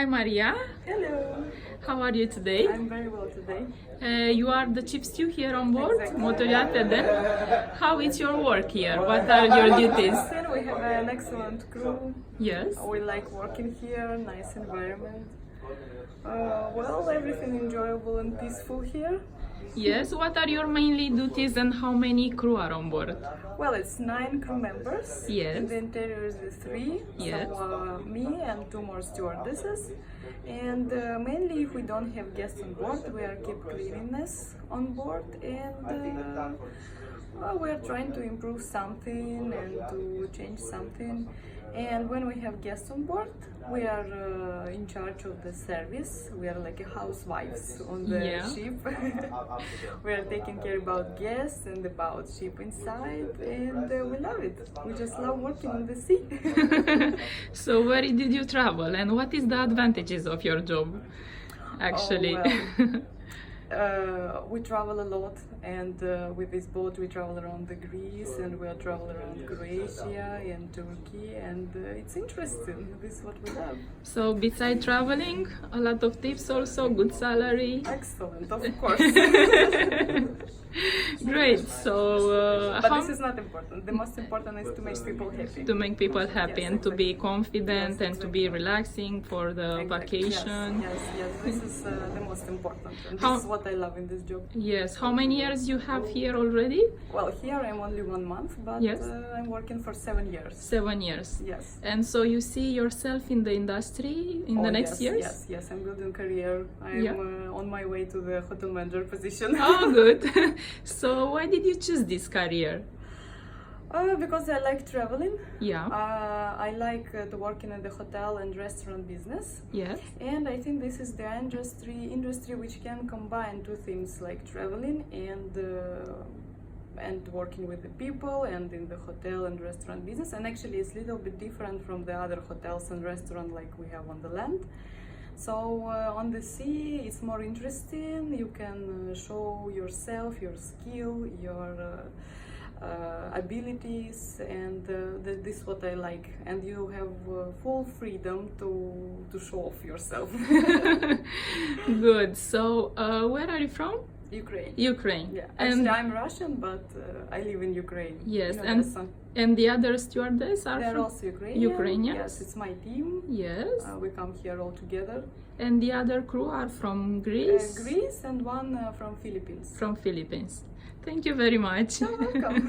Hi Maria, Hello, how are you today? I'm very well today. You are the chief stew here on board, Exactly. Motor Yacht Stewardess. How is your work here? What are your duties? Still, we have an excellent crew. Yes. We like working here, nice environment. Well, everything enjoyable and peaceful here. Yes, what are your mainly duties and how many crew are on board? Well, it's 9 crew members. Yes. In the interior is the 3. Yes. So me and 2 more stewardesses. And mainly, if we don't have guests on board, we are keep cleanliness on board, and we are trying to improve something and to change something. And when we have guests on board, we are in charge of the service. We are like housewives on the ship. We are taking care about guests and about ship inside, and we love it. We just love working on the sea. So where did you travel and what is the advantages of your job actually? We travel a lot, and with this boat we travel around the Greece, and we travel around Croatia and Turkey, and it's interesting. This is what we love. So besides traveling, a lot of tips also, good salary. Excellent, of course. Great. So but this is not important. The most important is to make people happy. To make people happy, Yes, and to be exactly. confident, Yes, and to be relaxing for the Exactly. vacation. Yes. This is the most important. And How- this is what I love in this job. Yes. How many years you have here already? Well, here I'm only 1 month, but Yes. I'm working for 7 years. 7 years. Yes. And so you see yourself in the industry in the next yes, years? Yes, I'm building career. I'm Yeah. On my way to the hotel manager position. Oh, good. So why did you choose this career? Because I like traveling. Yeah. I like to work in the hotel and restaurant business. Yes. And I think this is the industry which can combine two things, like traveling and working with the people and in the hotel and restaurant business. And actually it's a little bit different from the other hotels and restaurants like we have on the land. So on the sea it's more interesting. You can show yourself, your skill, your abilities, and this is what I like. And you have full freedom to show off yourself. Good. So where are you from? Ukraine. Ukraine. Yeah, And actually I'm Russian, but I live in Ukraine. yes, You know, and that's some- and the other stewardess are they're from also Ukrainian. Ukrainians? Yes, it's my team. Yes. We come here all together. And the other crew are from Greece? Greece and one from Philippines. From Philippines. Thank you very much. You're welcome.